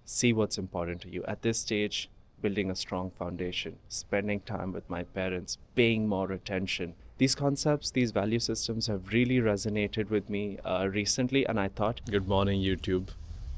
see what's important to you. At this stage, building a strong foundation, spending time with my parents, paying more attention. These concepts, these value systems have really resonated with me recently, and I thought, good morning, YouTube.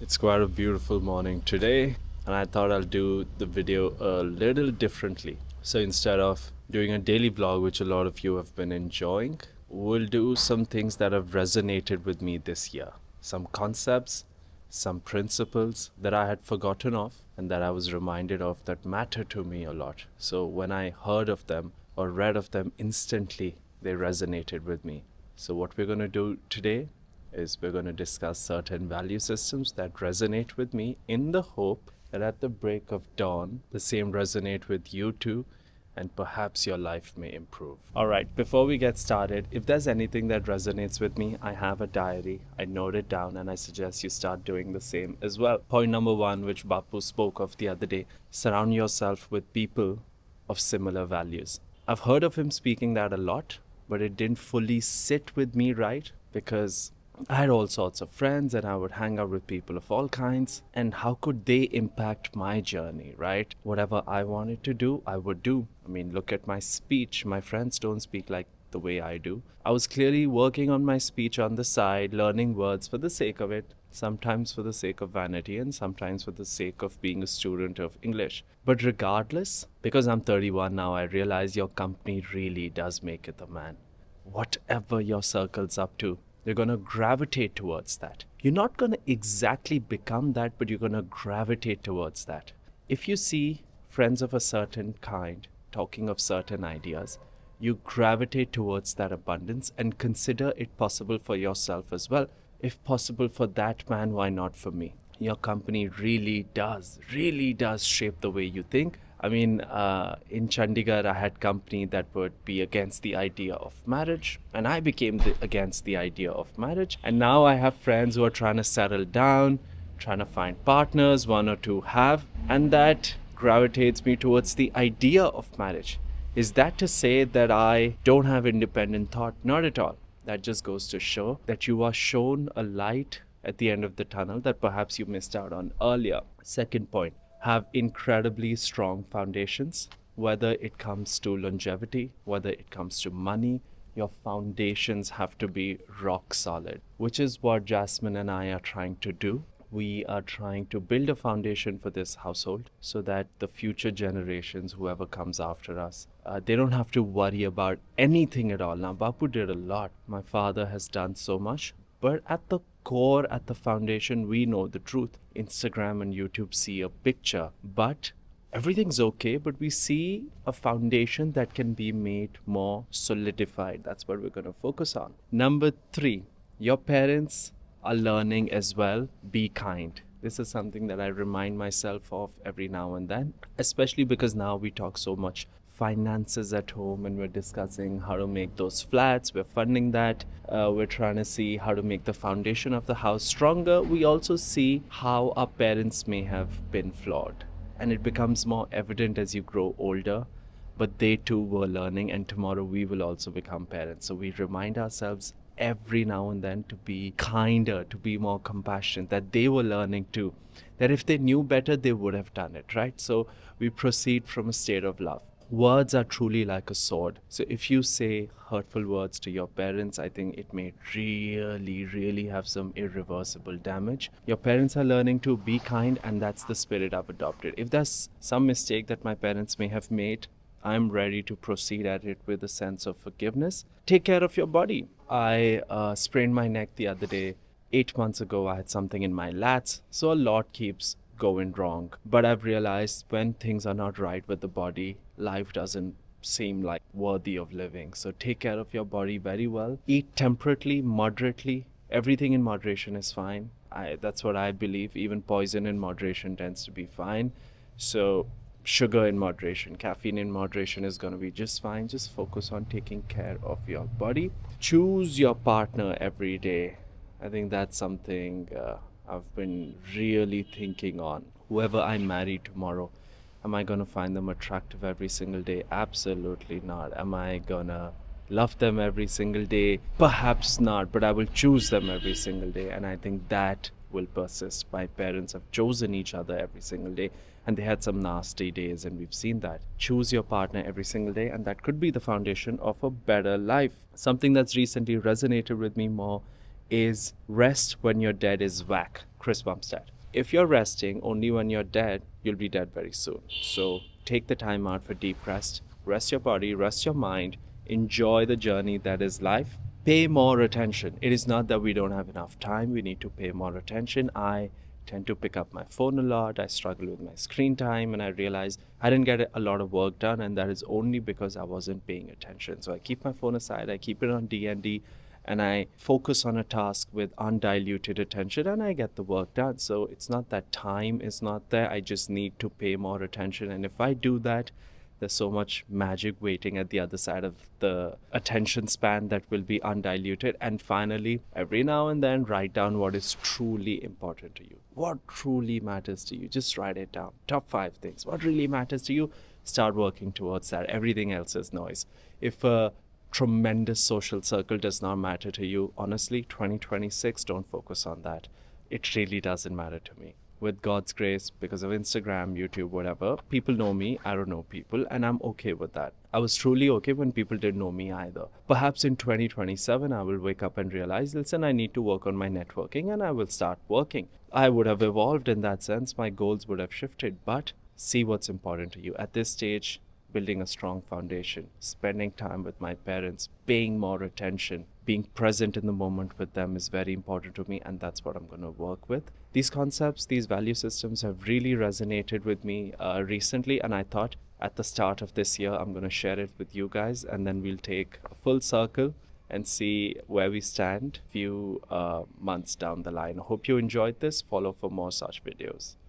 It's quite a beautiful morning today, and I thought I'll do the video a little differently. So instead of doing a daily vlog, which a lot of you have been enjoying, we'll do some things that have resonated with me this year. Some concepts, some principles that I had forgotten of and that I was reminded of that matter to me a lot. So when I heard of them or read of them, instantly they resonated with me. So what we're going to do today is we're going to discuss certain value systems that resonate with me in the hope that at the break of dawn, the same resonate with you too, and perhaps your life may improve. All right, before we get started, if there's anything that resonates with me, I have a diary. I note it down and I suggest you start doing the same as well. Point number 1, which Bapu spoke of the other day, surround yourself with people of similar values. I've heard of him speaking that a lot, but it didn't fully sit with me right because I had all sorts of friends and I would hang out with people of all kinds. And how could they impact my journey, right? Whatever I wanted to do, I would do. I mean, look at my speech. My friends don't speak like the way I do. I was clearly working on my speech on the side, learning words for the sake of it, sometimes for the sake of vanity and sometimes for the sake of being a student of English. But regardless, because I'm 31 now, I realize your company really does make it a man. Whatever your circle's up to, you're going to gravitate towards that. You're not going to exactly become that, but you're going to gravitate towards that. If you see friends of a certain kind talking of certain ideas, you gravitate towards that abundance and consider it possible for yourself as well. If possible for that man, why not for me? Your company really does shape the way you think. I mean, in Chandigarh, I had company that would be against the idea of marriage, and I became against the idea of marriage. And now I have friends who are trying to settle down, trying to find partners, one or two have, and that gravitates me towards the idea of marriage. Is that to say that I don't have independent thought? Not at all. That just goes to show that you are shown a light at the end of the tunnel that perhaps you missed out on earlier. Second point, have incredibly strong foundations, whether it comes to longevity, whether it comes to money. Your foundations have to be rock solid, which is what Jasmine and I are trying to do. We are trying to build a foundation for this household so that the future generations, whoever comes after us, they don't have to worry about anything at all. Now, Bapu did a lot. My father has done so much. But at the core, at the foundation, we know the truth. Instagram and YouTube see a picture, but everything's okay, but we see a foundation that can be made more solidified. That's what we're going to focus on. Number 3, your parents are learning as well. Be kind. This is something that I remind myself of every now and then, especially because now we talk so much finances at home and we're discussing how to make those flats. We're funding that. We're trying to see how to make the foundation of the house stronger. We also see how our parents may have been flawed, and it becomes more evident as you grow older. But they too were learning, and tomorrow we will also become parents. So we remind ourselves every now and then to be kinder, to be more compassionate, that they were learning too, that if they knew better, they would have done it, right? So we proceed from a state of love. Words are truly like a sword. So if you say hurtful words to your parents, I think it may really have some irreversible damage. Your parents are learning to be kind, and that's the spirit I've adopted. If there's some mistake that my parents may have made, I'm ready to proceed at it with a sense of forgiveness. Take care of your body. I sprained my neck the other day. 8 months ago, I had something in my lats, so a lot keeps going wrong. But I've realized when things are not right with the body, life doesn't seem like worthy of living. So take care of your body very well. Eat temperately, moderately. Everything in moderation is fine. That's what I believe. Even poison in moderation tends to be fine. So sugar in moderation, caffeine in moderation is going to be just fine. Just focus on taking care of your body. Choose your partner every day. I think that's something I've been really thinking on. Whoever I marry tomorrow, am I going to find them attractive every single day? Absolutely not. Am I going to love them every single day? Perhaps not, but I will choose them every single day. And I think that will persist. My parents have chosen each other every single day, and they had some nasty days, and we've seen that. Choose your partner every single day, and that could be the foundation of a better life. Something that's recently resonated with me more is rest when you're dead is whack. Chris Bumstead. If you're resting only when you're dead, you'll be dead very soon. So take the time out for deep rest. Rest your body, rest your mind, enjoy the journey that is life. Pay more attention. It is not that we don't have enough time, we need to pay more attention. I tend to pick up my phone a lot. I struggle with my screen time, and I realize I didn't get a lot of work done, and that is only because I wasn't paying attention. So I keep my phone aside, I keep it on D&D, and I focus on a task with undiluted attention, and I get the work done. So it's not that time is not there, I just need to pay more attention. And if I do that, there's so much magic waiting at the other side of the attention span that will be undiluted. And finally, every now and then, write down what is truly important to you. What truly matters to you? Just write it down. Top 5 things. What really matters to you? Start working towards that. Everything else is noise. If a tremendous social circle does not matter to you, honestly, 2026, don't focus on that. It really doesn't matter to me. With God's grace, because of Instagram, YouTube, whatever, people know me, I don't know people, and I'm okay with that. I was truly okay when people didn't know me either. Perhaps in 2027, I will wake up and realize, listen, I need to work on my networking, and I will start working. I would have evolved in that sense, my goals would have shifted, but see what's important to you. At this stage, building a strong foundation, spending time with my parents, paying more attention, being present in the moment with them is very important to me, and that's what I'm going to work with. These concepts, these value systems have really resonated with me recently, and I thought at the start of this year, I'm going to share it with you guys, and then we'll take a full circle and see where we stand few months down the line. I hope you enjoyed this. Follow for more such videos.